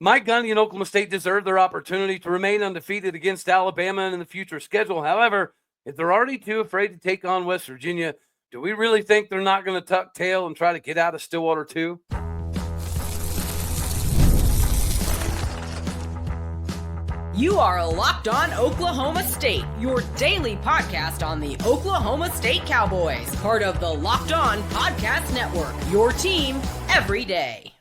Mike Gundy and Oklahoma State deserve their opportunity to remain undefeated against Alabama in the future schedule. However, if they're already too afraid to take on West Virginia, do we really think they're not going to tuck tail and try to get out of Stillwater too? You are Locked On Oklahoma State, your daily podcast on the Oklahoma State Cowboys, part of the Locked On Podcast Network, your team every day.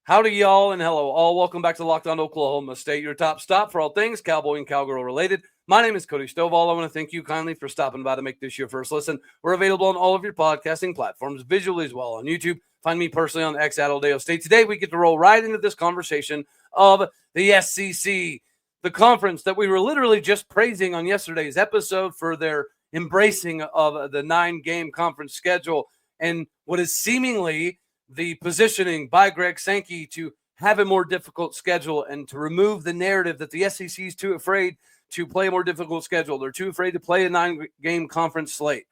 Howdy, y'all, and hello, all. Welcome back to Locked On Oklahoma State, your top stop for all things Cowboy and Cowgirl related. My name is Cody Stovall. I want to thank you kindly for stopping by to make this your first listen. We're available on all of your podcasting platforms, visually as well on YouTube. Find me personally on X at Oldeo State. Today, we get to roll right into this conversation of the SEC, the conference that we were literally just praising on yesterday's episode for their embracing of the 9-game conference schedule and what is seemingly the positioning by Greg Sankey to have a more difficult schedule and to remove the narrative that the SEC is too afraid to play a more difficult schedule. They're too afraid to play a 9-game conference slate.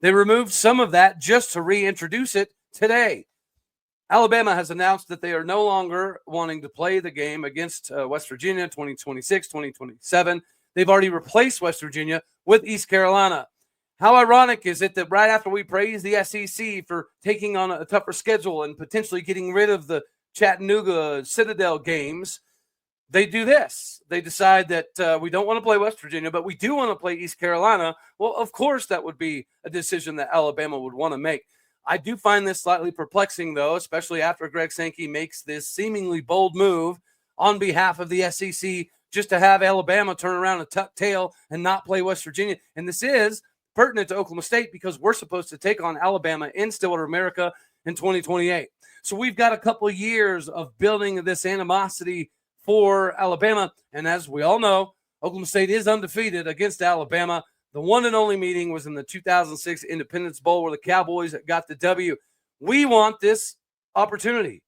They removed some of that just to reintroduce it today. Alabama has announced that they are no longer wanting to play the game against West Virginia 2026, 2027. They've already replaced West Virginia with East Carolina. How ironic is it that right after we praise the SEC for taking on a tougher schedule and potentially getting rid of the Chattanooga Citadel games, they do this. They decide that we don't want to play West Virginia, but we do want to play East Carolina. Well, of course, that would be a decision that Alabama would want to make. I do find this slightly perplexing, though, especially after Greg Sankey makes this seemingly bold move on behalf of the SEC just to have Alabama turn around and tuck tail and not play West Virginia. And this is pertinent to Oklahoma State because we're supposed to take on Alabama in Stillwater, America in 2028. So we've got a couple of years of building this animosity for Alabama. And as we all know, Oklahoma State is undefeated against Alabama. The one and only meeting was in the 2006 Independence Bowl where the Cowboys got the W. We want this opportunity.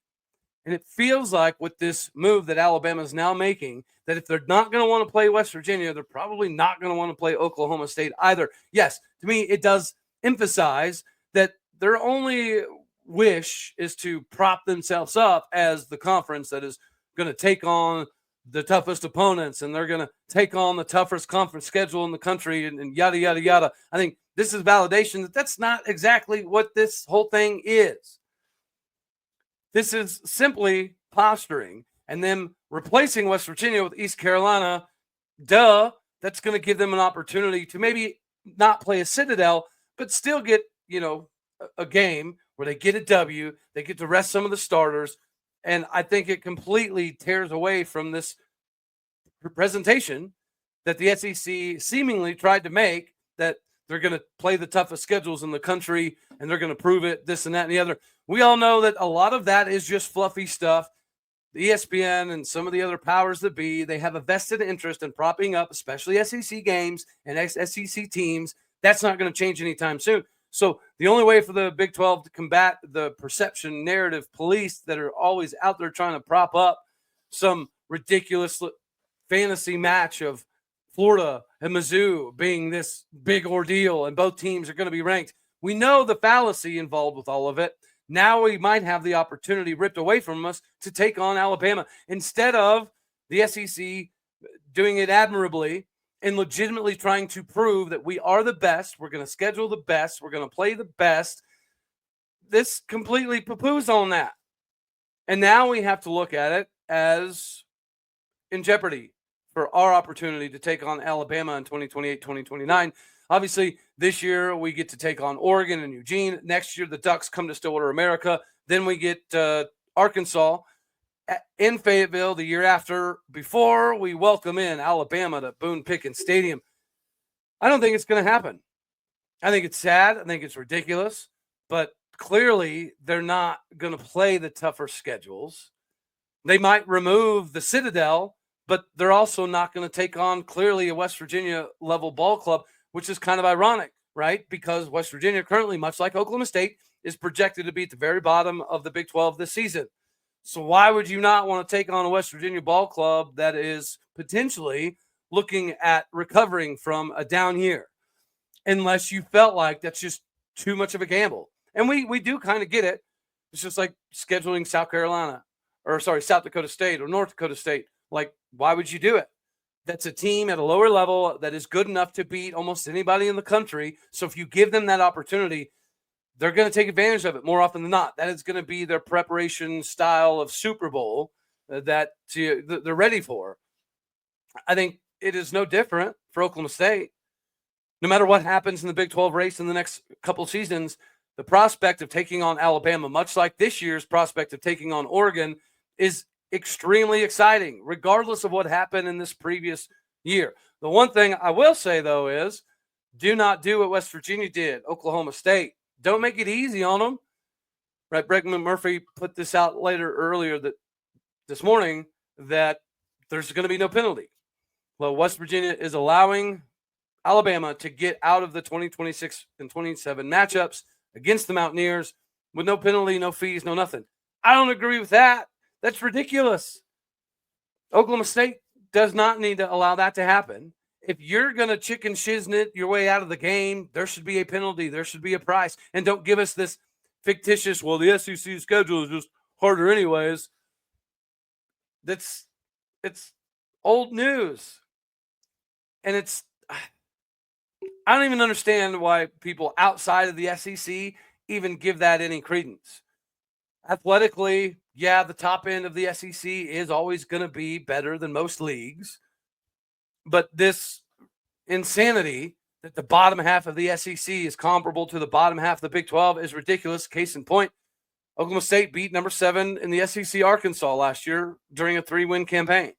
And it feels like with this move that Alabama is now making, that if they're not going to want to play West Virginia, they're probably not going to want to play Oklahoma State either. Yes, to me, it does emphasize that their only wish is to prop themselves up as the conference that is going to take on the toughest opponents, and they're going to take on the toughest conference schedule in the country and yada, yada, yada. I think this is validation that that's not exactly what this whole thing is. This is simply posturing and then replacing West Virginia with East Carolina. That's going to give them an opportunity to maybe not play a Citadel, but still get, a game where they get a W, they get to rest some of the starters. And I think it completely tears away from this presentation that the SEC seemingly tried to make, that they're going to play the toughest schedules in the country and they're going to prove it, this and that and the other. We all know that a lot of that is just fluffy stuff. The ESPN and some of the other powers that be, they have a vested interest in propping up, especially SEC games and SEC teams. That's not going to change anytime soon. So the only way for the Big 12 to combat the perception narrative police that are always out there trying to prop up some ridiculous fantasy match of Florida and Mizzou being this big ordeal and both teams are going to be ranked. We know the fallacy involved with all of it. Now we might have the opportunity ripped away from us to take on Alabama instead of the SEC doing it admirably and legitimately trying to prove that we are the best. We're going to schedule the best. We're going to play the best. This completely poo-poos on that. And now we have to look at it as in jeopardy for our opportunity to take on Alabama in 2028, 2029. Obviously, this year we get to take on Oregon and Eugene. Next year, the Ducks come to Stillwater, America. Then we get Arkansas in Fayetteville the year after, before we welcome in Alabama to Boone Pickens Stadium. I don't think it's going to happen. I think it's sad. I think it's ridiculous. But clearly, they're not going to play the tougher schedules. They might remove the Citadel, but they're also not going to take on clearly a West Virginia level ball club, which is kind of ironic, right? Because West Virginia currently, much like Oklahoma State, is projected to be at the very bottom of the Big 12 this season. So why would you not want to take on a West Virginia ball club that is potentially looking at recovering from a down year, unless you felt like that's just too much of a gamble? And we do kind of get it. It's just like scheduling South Carolina South Dakota State or North Dakota State. Like, why would you do it? That's a team at a lower level that is good enough to beat almost anybody in the country. So if you give them that opportunity, they're going to take advantage of it more often than not. That is going to be their preparation style of Super Bowl that they're ready for. I think it is no different for Oklahoma State. No matter what happens in the Big 12 race in the next couple seasons, the prospect of taking on Alabama, much like this year's prospect of taking on Oregon, is extremely exciting, regardless of what happened in this previous year. The one thing I will say, though, is do not do what West Virginia did, Oklahoma State. Don't make it easy on them. Right? Brett McMurphy put this out earlier this morning that there's going to be no penalty. Well, West Virginia is allowing Alabama to get out of the 2026 and 27 matchups against the Mountaineers with no penalty, no fees, no nothing. I don't agree with that. That's ridiculous. Oklahoma State does not need to allow that to happen. If you're going to chicken shiznit your way out of the game, there should be a penalty. There should be a price. And don't give us this fictitious, well, the SEC schedule is just harder anyways. It's old news. And I don't even understand why people outside of the SEC even give that any credence. Athletically, yeah, the top end of the SEC is always going to be better than most leagues. But this insanity that the bottom half of the SEC is comparable to the bottom half of the Big 12 is ridiculous. Case in point, Oklahoma State beat number 7 in the SEC Arkansas last year during a 3-win campaign.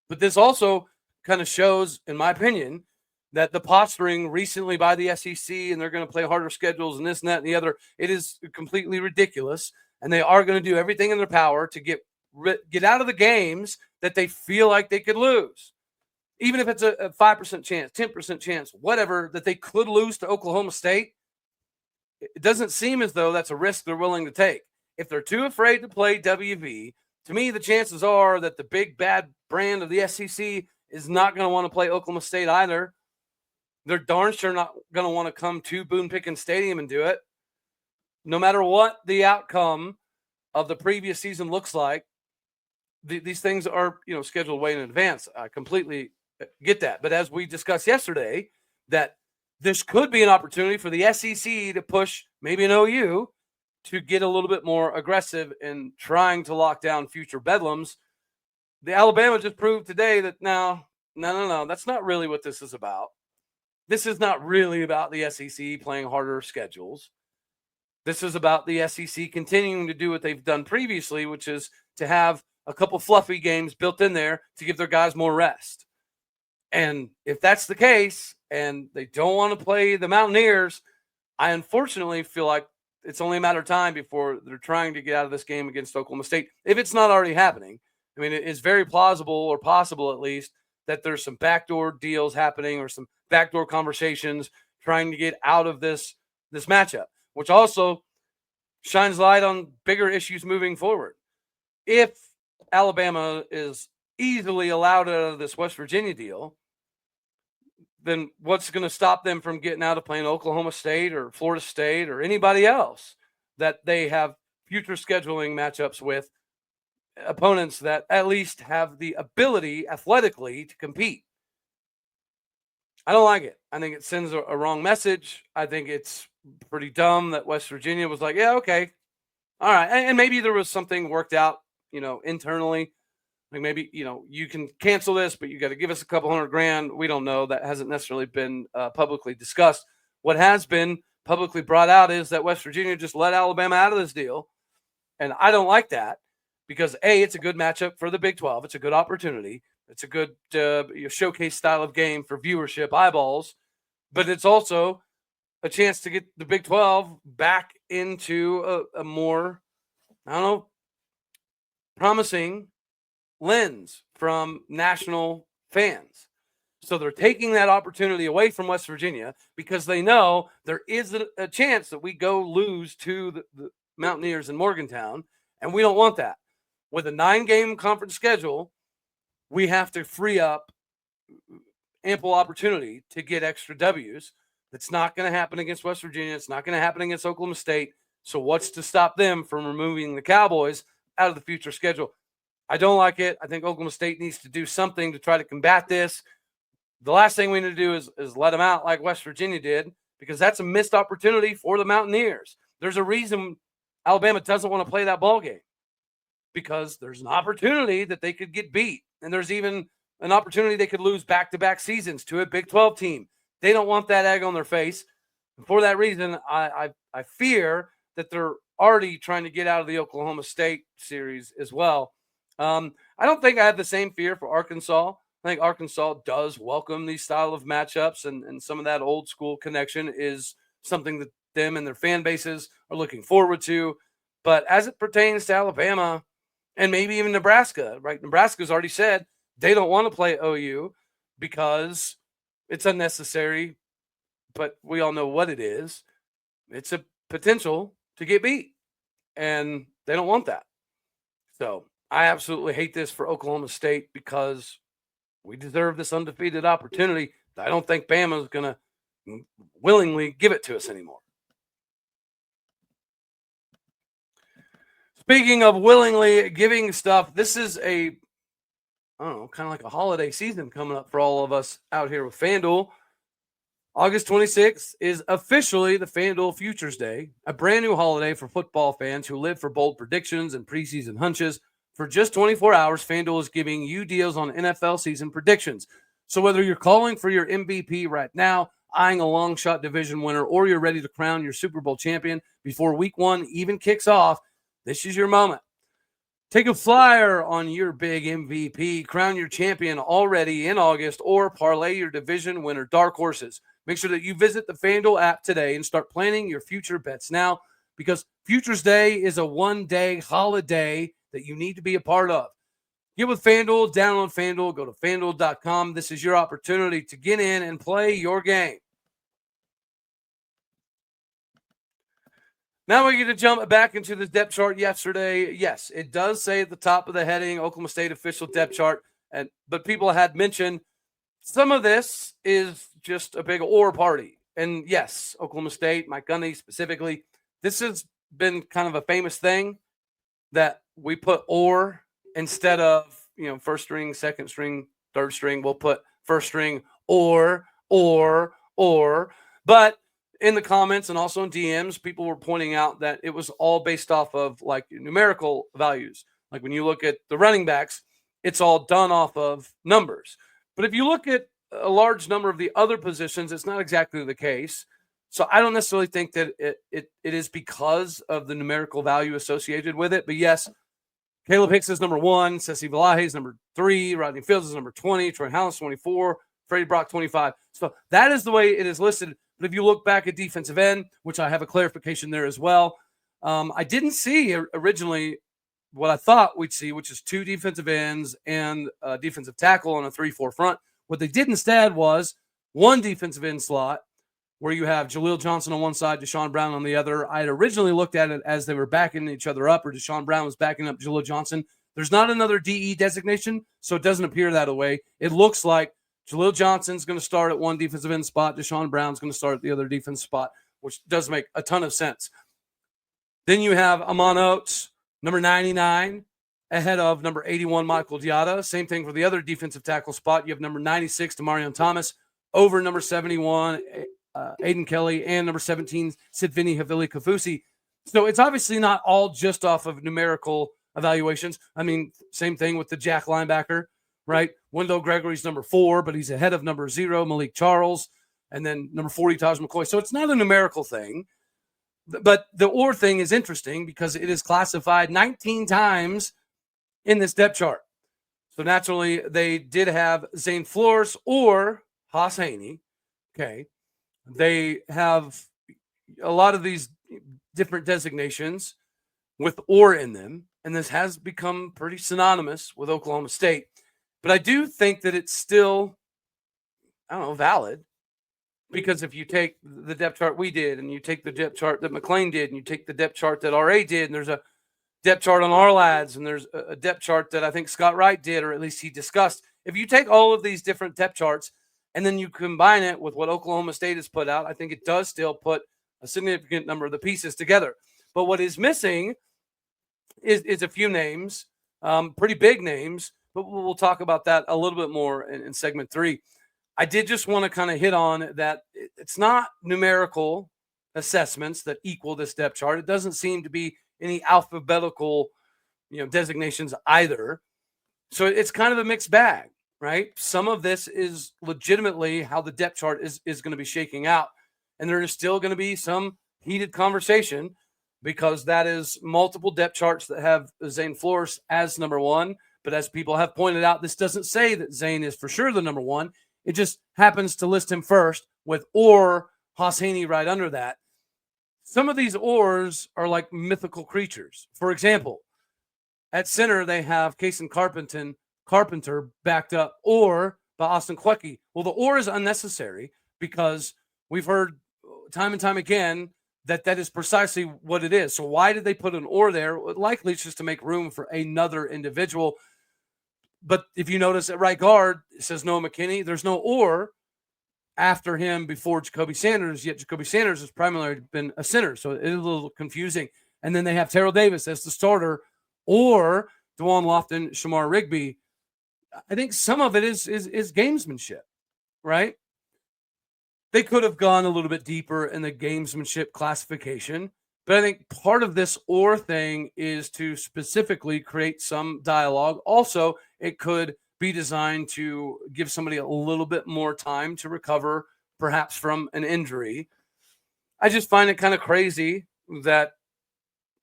But this also kind of shows, in my opinion, that the posturing recently by the SEC and they're going to play harder schedules and this and that and the other, it is completely ridiculous. And they are going to do everything in their power to get out of the games that they feel like they could lose. Even if it's a 5% chance, 10% chance, whatever, that they could lose to Oklahoma State, it doesn't seem as though that's a risk they're willing to take. If they're too afraid to play WV, to me, the chances are that the big bad brand of the SEC is not going to want to play Oklahoma State either. They're darn sure not going to want to come to Boone Pickens Stadium and do it. No matter what the outcome of the previous season looks like, these things are, scheduled way in advance. I completely get that. But as we discussed yesterday, that this could be an opportunity for the SEC to push maybe an OU to get a little bit more aggressive in trying to lock down future bedlams. The Alabama just proved today that no, that's not really what this is about. This is not really about the SEC playing harder schedules. This is about the SEC continuing to do what they've done previously, which is to have a couple fluffy games built in there to give their guys more rest. And if that's the case and they don't want to play the Mountaineers, I unfortunately feel like it's only a matter of time before they're trying to get out of this game against Oklahoma State, if it's not already happening. I mean, it's very plausible, or possible at least, that there's some backdoor deals happening or some backdoor conversations trying to get out of this matchup, which also shines light on bigger issues moving forward. If Alabama is easily allowed out of this West Virginia deal, then what's going to stop them from getting out of playing Oklahoma State or Florida State or anybody else that they have future scheduling matchups with, opponents that at least have the ability athletically to compete? I don't like it. I think it sends a wrong message. I think it's pretty dumb that West Virginia was like, yeah, okay, all right. And maybe there was something worked out, internally. Like maybe, you can cancel this, but you got to give us a couple $100,000. We don't know. That hasn't necessarily been publicly discussed. What has been publicly brought out is that West Virginia just let Alabama out of this deal. And I don't like that because, A, it's a good matchup for the Big 12. It's a good opportunity. It's a good showcase style of game for viewership, eyeballs. But it's also a chance to get the Big 12 back into a more, promising lens from national fans. So they're taking that opportunity away from West Virginia because they know there is a chance that we go lose to the Mountaineers in Morgantown, and we don't want that. With a 9-game conference schedule, we have to free up ample opportunity to get extra W's. That's not going to happen against West Virginia. It's not going to happen against Oklahoma State. So what's to stop them from removing the Cowboys out of the future schedule. I don't like it. I think Oklahoma State needs to do something to try to combat this. The last thing we need to do is let them out like West Virginia did, because that's a missed opportunity for the Mountaineers. There's a reason Alabama doesn't want to play that ball game, because there's an opportunity that they could get beat. And there's even an opportunity they could lose back-to-back seasons to a Big 12 team. They don't want that egg on their face. And for that reason, I fear that they're already trying to get out of the Oklahoma State series as well. I don't think I have the same fear for Arkansas. I think Arkansas does welcome these style of matchups, and some of that old school connection is something that them and their fan bases are looking forward to. But as it pertains to Alabama and maybe even Nebraska, right? Nebraska's already said they don't want to play OU because it's unnecessary, but we all know what it is. It's a potential to get beat, and they don't want that. So I absolutely hate this for Oklahoma State, because we deserve this undefeated opportunity. I don't think Bama is going to willingly give it to us anymore. Speaking of willingly giving stuff, this is kind of like a holiday season coming up for all of us out here with FanDuel. August 26th is officially the FanDuel Futures Day, a brand new holiday for football fans who live for bold predictions and preseason hunches. For just 24 hours, FanDuel is giving you deals on NFL season predictions. So whether you're calling for your MVP right now, eyeing a long shot division winner, or you're ready to crown your Super Bowl champion before week 1 even kicks off, this is your moment. Take a flyer on your big MVP, crown your champion already in August, or parlay your division winner dark horses. Make sure that you visit the FanDuel app today and start planning your future bets now, because Futures Day is a one-day holiday that you need to be a part of. Get with FanDuel, download FanDuel, go to FanDuel.com. This is your opportunity to get in and play your game. Now we get to jump back into the depth chart yesterday. Yes, it does say at the top of the heading, Oklahoma State official depth chart, but people had mentioned some of this is just a big or party. And yes, Oklahoma State, Mike Gundy specifically, this has been kind of a famous thing that we put or instead of, first string, second string, third string. We'll put first string or. But in the comments and also in DMs, people were pointing out that it was all based off of like numerical values. Like when you look at the running backs, it's all done off of numbers. But if you look at a large number of the other positions, it's not exactly the case. So I don't necessarily think that it is because of the numerical value associated with it. But yes, Caleb Hicks is number 1, Ceci Valahe is number 3, Rodney Fields is number 20, Troy Hallis 24, Freddie Brock 25. So that is the way it is listed. But if you look back at defensive end, which I have a clarification there as well, I didn't see originally what I thought we'd see, which is 2 defensive ends and a defensive tackle on a 3-4 front. What they did instead was 1 defensive end slot where you have Jaleel Johnson on one side, Deshaun Brown on the other. I had originally looked at it as they were backing each other up, or Deshaun Brown was backing up Jaleel Johnson. There's not another DE designation, so it doesn't appear that way. It looks like Jaleel Johnson's going to start at 1 defensive end spot. Deshaun Brown's going to start at the other defense spot, which does make a ton of sense. Then you have Amon Oates, number 99, ahead of number 81, Michael Diata. Same thing for the other defensive tackle spot. You have number 96, Demarion Thomas, over number 71, Aiden Kelly, and number 17, Sidvini Havili Kafusi. So it's obviously not all just off of numerical evaluations. I mean, same thing with the Jack linebacker, right? Wendell Gregory's number 4, but he's ahead of number 0, Malik Charles, and then number 40, Taj McCoy. So it's not a numerical thing. But the or thing is interesting because it is classified 19 times in this depth chart. So naturally, they did have Zane Flores or Haas Haney. Okay. They have a lot of these different designations with or in them, and this has become pretty synonymous with Oklahoma State. But I do think that it's still, valid, because if you take the depth chart we did, and you take the depth chart that McLean did, and you take the depth chart that RA did, and there's a depth chart on our lads, and there's a depth chart that I think Scott Wright did, or at least he discussed. If you take all of these different depth charts and then you combine it with what Oklahoma State has put out, I think it does still put a significant number of the pieces together. But what is missing is a few names, pretty big names, but we'll talk about that a little bit more in segment 3. I did just want to kind of hit on that it's not numerical assessments that equal this depth chart. It doesn't seem to be any alphabetical, designations either. So it's kind of a mixed bag, right? Some of this is legitimately how the depth chart is going to be shaking out. And there is still going to be some heated conversation because that is multiple depth charts that have Zane Flores as number 1. But as people have pointed out, this doesn't say that Zane is for sure the number 1. It just happens to list him first with or Hosseini right under that. Some of these ors are like mythical creatures. For example, at center, they have Kason Carpenter backed up or by Austin Kweke. Well, the or is unnecessary because we've heard time and time again that is precisely what it is. So why did they put an or there? Likely it's just to make room for another individual. But if you notice at right guard, it says Noah McKinney. There's no or after him before Jacoby Sanders, yet Jacoby Sanders has primarily been a center. So it is a little confusing. And then they have Terrell Davis as the starter or DeJuan Lofton, Shamar Rigby. I think some of it is gamesmanship, right? They could have gone a little bit deeper in the gamesmanship classification, but I think part of this or thing is to specifically create some dialogue. Also, it could be designed to give somebody a little bit more time to recover, perhaps from an injury. I just find it kind of crazy that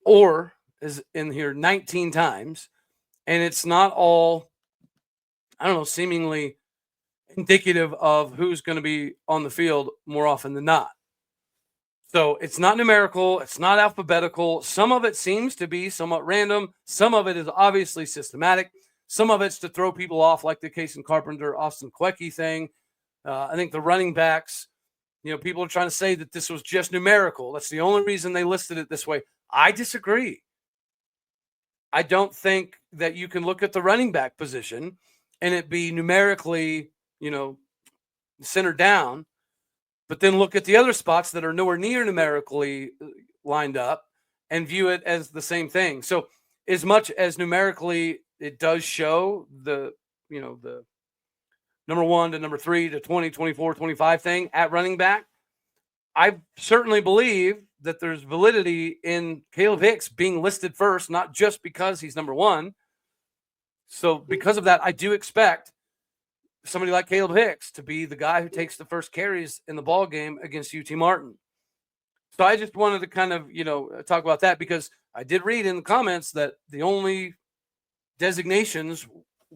or is in here 19 times, and it's not all, seemingly indicative of who's going to be on the field more often than not. So it's not numerical. It's not alphabetical. Some of it seems to be somewhat random. Some of it is obviously systematic. Some of it's to throw people off, like the Kason Carpenter, Austin Kweke thing. I think the running backs, people are trying to say that this was just numerical. That's the only reason they listed it this way. I disagree. I don't think that you can look at the running back position and it be numerically, centered down, but then look at the other spots that are nowhere near numerically lined up and view it as the same thing. So as much as numerically it does show the number 1 to number 3 to 20, 24, 25 thing at running back, I certainly believe that there's validity in Caleb Hicks being listed first, not just because he's number 1. So because of that, I do expect somebody like Caleb Hicks to be the guy who takes the first carries in the ball game against UT Martin. So I just wanted to kind of, talk about that because I did read in the comments that the only designations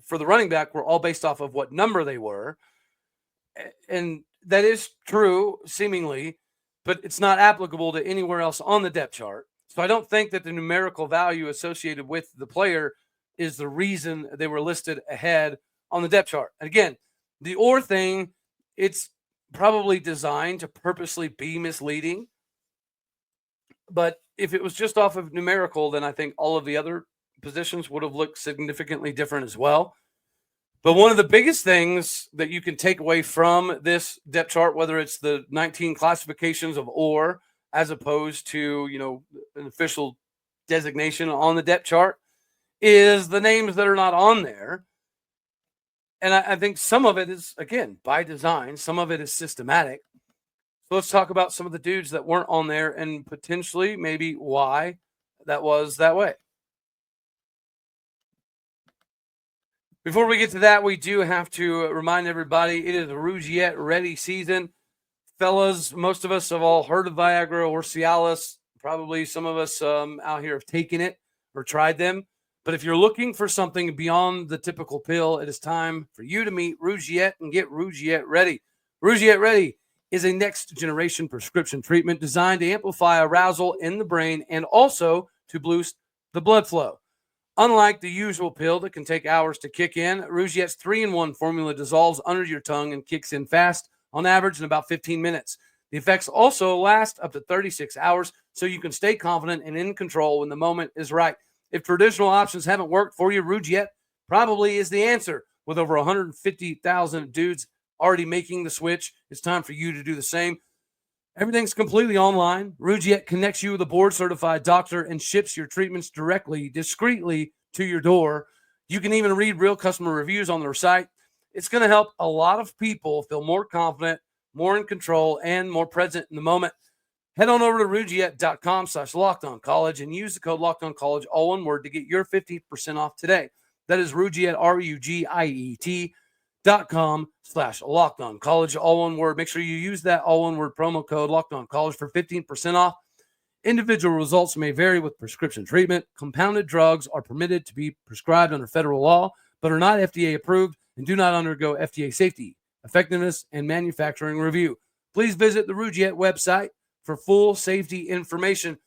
for the running back were all based off of what number they were. And that is true, seemingly, but it's not applicable to anywhere else on the depth chart. So I don't think that the numerical value associated with the player is the reason they were listed ahead on the depth chart. And again, the or thing, it's probably designed to purposely be misleading. But if it was just off of numerical, then I think all of the other positions would have looked significantly different as well. But one of the biggest things that you can take away from this depth chart, whether it's the 19 classifications of or as opposed to, an official designation on the depth chart, is the names that are not on there. And I think some of it is, again, by design. Some of it is systematic. So let's talk about some of the dudes that weren't on there and potentially maybe why that was that way. Before we get to that, we do have to remind everybody it is Rougiette ready season. Fellas, most of us have all heard of Viagra or Cialis. Probably some of us out here have taken it or tried them. But if you're looking for something beyond the typical pill, it is time for you to meet Rougiette and get Rougiette ready. Rougiette ready is a next-generation prescription treatment designed to amplify arousal in the brain and also to boost the blood flow. Unlike the usual pill that can take hours to kick in, Rougiette's 3-in-1 formula dissolves under your tongue and kicks in fast, on average in about 15 minutes. The effects also last up to 36 hours, so you can stay confident and in control when the moment is right. If traditional options haven't worked for you, Rougiette probably is the answer. With over 150,000 dudes already making the switch, it's time for you to do the same. Everything's completely online. Rugiet connects you with a board-certified doctor and ships your treatments directly, discreetly to your door. You can even read real customer reviews on their site. It's going to help a lot of people feel more confident, more in control, and more present in the moment. Head on over to rugiet.com/lockedoncollege and use the code lockedoncollege, all one word, to get your 50% off today. That is Rugiet, RUGIET.com/lockedoncollege, all one word. Make sure you use that all one word promo code lockedoncollege for 15% off. Individual results may vary with prescription treatment. Compounded drugs are permitted to be prescribed under federal law, but are not FDA approved and do not undergo FDA safety, effectiveness, and manufacturing review. Please visit the Rugiet website for full safety information,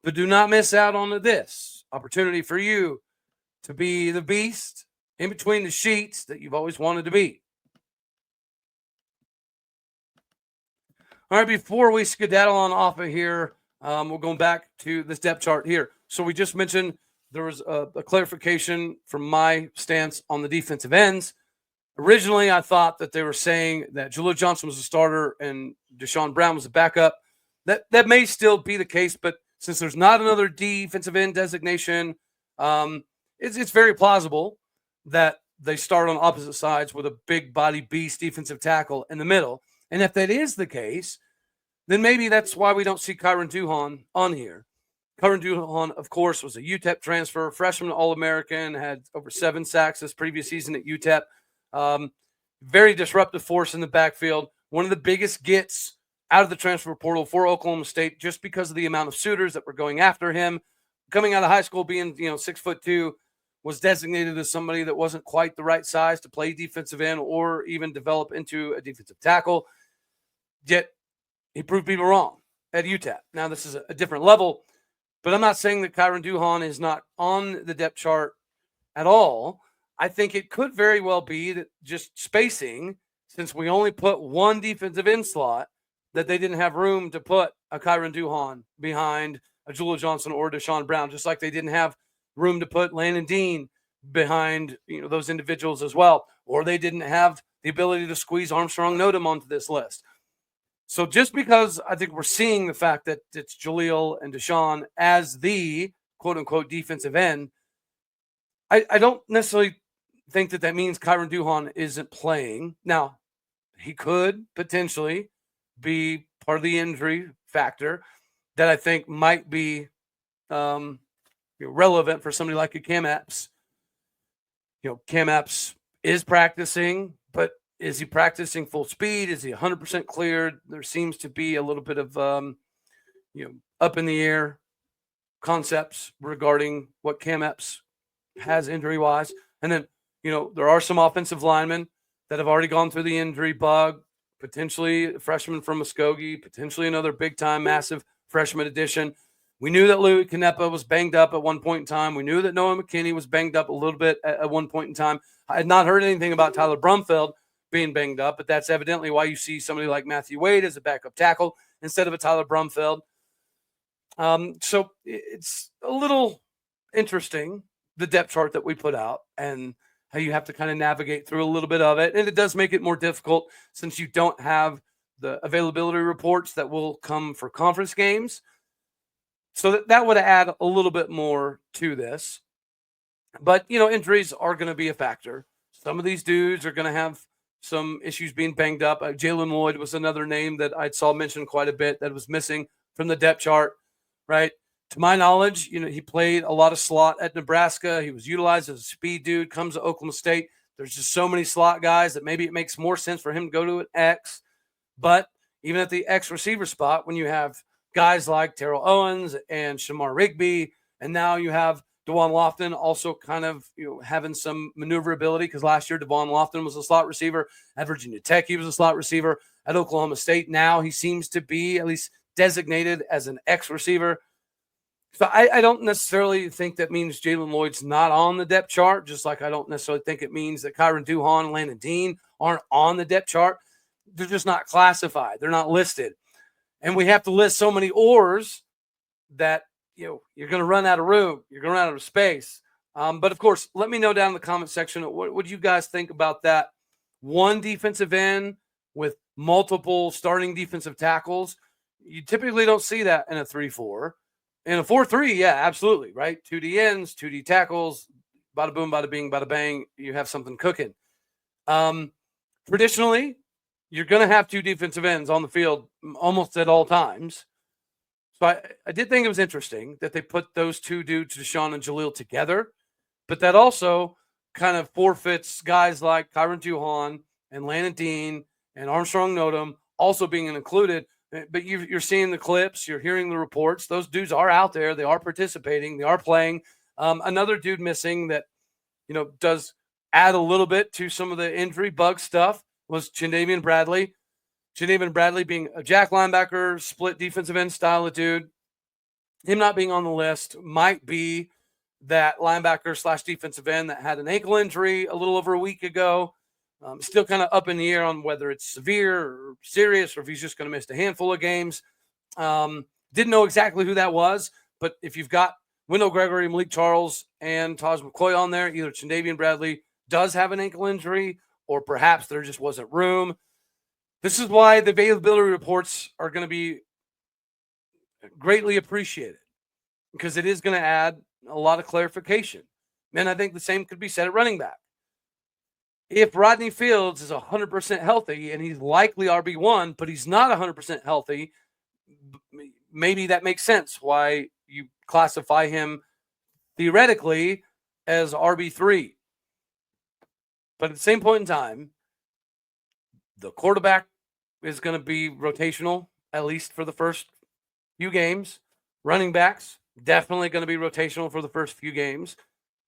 but do not miss out on this opportunity for you to be the beast in between the sheets that you've always wanted to be. All right, before we skedaddle on off of here, we're going back to this depth chart here. So we just mentioned there was a clarification from my stance on the defensive ends. Originally, I thought that they were saying that Jaleel Johnson was a starter and Deshaun Brown was a backup. That may still be the case, but since there's not another defensive end designation, it's very plausible that they start on opposite sides with a big body beast defensive tackle in the middle. And if that is the case, then maybe that's why we don't see Kyron Duhan on here. Kyron Duhan, of course, was a UTEP transfer, freshman All-American, had over 7 sacks this previous season at UTEP. Very disruptive force in the backfield. One of the biggest gets out of the transfer portal for Oklahoma State, just because of the amount of suitors that were going after him. Coming out of high school, being 6'2", was designated as somebody that wasn't quite the right size to play defensive end or even develop into a defensive tackle. Yet he proved people wrong at UTEP. Now this is a different level, but I'm not saying that Kyron Duhan is not on the depth chart at all. I think it could very well be that just spacing, since we only put one defensive end slot, that they didn't have room to put a Kyron Duhan behind a Jaleel Johnson or Deshaun Brown, just like they didn't have room to put Landon Dean behind those individuals as well, or they didn't have the ability to squeeze Armstrong Nodum onto this list. So just because I think we're seeing the fact that it's Jaleel and Deshaun as the quote-unquote defensive end, I don't necessarily think that means Kyron Duhan isn't playing. Now, he could potentially be part of the injury factor that I think might be relevant for somebody like a Cam Epps. Cam Epps is practicing, but is he practicing full speed? Is he 100% cleared? There seems to be a little bit of up in the air concepts regarding what Cam Epps has injury wise. And then there are some offensive linemen that have already gone through the injury bug, potentially a freshman from Muskogee, potentially another big-time, massive freshman addition. We knew that Louis Canepa was banged up at one point in time. We knew that Noah McKinney was banged up a little bit at one point in time. I had not heard anything about Tyler Brumfield being banged up, but that's evidently why you see somebody like Matthew Wade as a backup tackle instead of a Tyler Brumfield. So it's a little interesting, the depth chart that we put out, and how you have to kind of navigate through a little bit of it. And it does make it more difficult since you don't have the availability reports that will come for conference games. So that would add a little bit more to this. But, injuries are going to be a factor. Some of these dudes are going to have some issues being banged up. Jalen Lloyd was another name that I saw mentioned quite a bit that was missing from the depth chart, right? To my knowledge, he played a lot of slot at Nebraska. He was utilized as a speed dude, comes to Oklahoma State. There's just so many slot guys that maybe it makes more sense for him to go to an X. But even at the X receiver spot, when you have guys like Terrell Owens and Shamar Rigby, and now you have DeJuan Lofton also kind of having some maneuverability, because last year DeJuan Lofton was a slot receiver. At Virginia Tech, he was a slot receiver. At Oklahoma State, now he seems to be at least designated as an X receiver. So I don't necessarily think that means Jalen Lloyd's not on the depth chart, just like I don't necessarily think it means that Kyron Duhan and Landon Dean aren't on the depth chart. They're just not classified. They're not listed. And we have to list so many ors that you're going to run out of room. You're going to run out of space. But, of course, let me know down in the comment section, what do you guys think about that? One defensive end with multiple starting defensive tackles. You typically don't see that in a 3-4. In a 4-3, yeah, absolutely, right? 2 D ends, 2 D tackles, bada boom, bada bing, bada bang. You have something cooking. Traditionally, you're going to have 2 defensive ends on the field almost at all times. So I did think it was interesting that they put those 2 dudes, Deshaun and Jaleel, together. But that also kind of forfeits guys like Kyron Duhan and Landon Dean and Armstrong Nodum also being included. But you're seeing the clips, you're hearing the reports. Those dudes are out there. They are participating. They are playing. Another dude missing that, does add a little bit to some of the injury bug stuff was Chindavian Bradley. Chindavian Bradley being a jack linebacker, split defensive end style of dude. Him not being on the list might be that linebacker / defensive end that had an ankle injury a little over a week ago. Still kind of up in the air on whether it's severe or serious or if he's just going to miss a handful of games. Didn't know exactly who that was, but if you've got Wendell Gregory, Malik Charles, and Taj McCoy on there, either Chindavian Bradley does have an ankle injury or perhaps there just wasn't room. This is why the availability reports are going to be greatly appreciated because it is going to add a lot of clarification. And I think the same could be said at running back. If Rodney Fields is 100% healthy and he's likely RB1, but he's not 100% healthy, maybe that makes sense why you classify him theoretically as RB3. But at the same point in time, the quarterback is going to be rotational, at least for the first few games. Running backs, definitely going to be rotational for the first few games.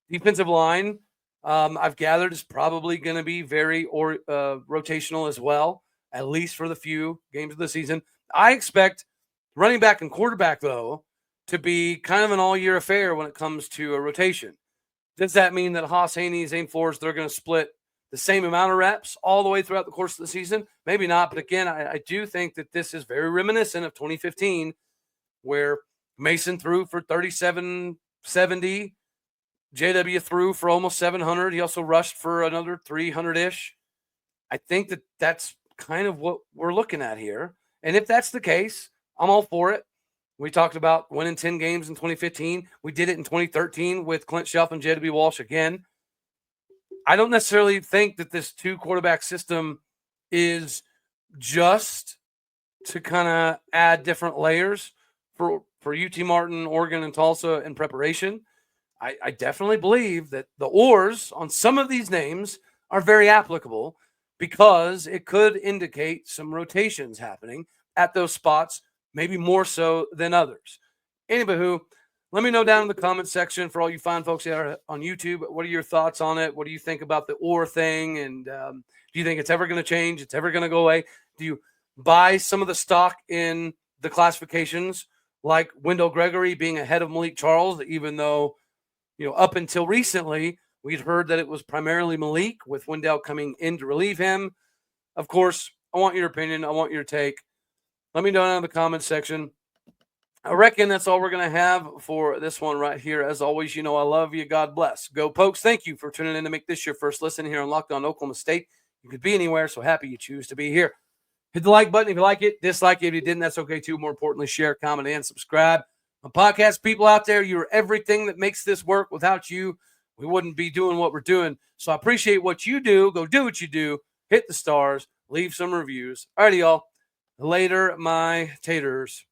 Defensive line, I've gathered, is probably going to be very rotational as well, at least for the few games of the season. I expect running back and quarterback, though, to be kind of an all-year affair when it comes to a rotation. Does that mean that Haas, Haney, Zane Flores, they're going to split the same amount of reps all the way throughout the course of the season? Maybe not, but again, I do think that this is very reminiscent of 2015, where Mason threw for 3,770, JW threw for almost 700. He also rushed for another 300-ish. I think that that's kind of what we're looking at here. And if that's the case, I'm all for it. We talked about winning 10 games in 2015. We did it in 2013 with Clint Shelf and JW Walsh again. I don't necessarily think that this 2-quarterback system is just to kind of add different layers for UT Martin, Oregon, and Tulsa in preparation. I definitely believe that the ors on some of these names are very applicable because it could indicate some rotations happening at those spots, maybe more so than others. Anywho, let me know down in the comment section for all you fine folks out on YouTube. What are your thoughts on it? What do you think about the or thing? And do you think it's ever going to change? It's ever going to go away? Do you buy some of the stock in the classifications, like Wendell Gregory being ahead of Malik Charles, even though, up until recently, we'd heard that it was primarily Malik, with Wendell coming in to relieve him? Of course, I want your opinion. I want your take. Let me know down in the comment section. I reckon that's all we're going to have for this one right here. As always, I love you. God bless. Go Pokes. Thank you for tuning in to make this your first listen here on Locked On Oklahoma State. You could be anywhere, so happy you choose to be here. Hit the like button if you like it. Dislike it if you didn't. That's okay, too. More importantly, share, comment, and subscribe. Podcast people out there, you're everything that makes this work. Without you, we wouldn't be doing what we're doing. So I appreciate what you do. Go do what you do. Hit the stars. Leave some reviews. All righty, y'all. Later, my taters.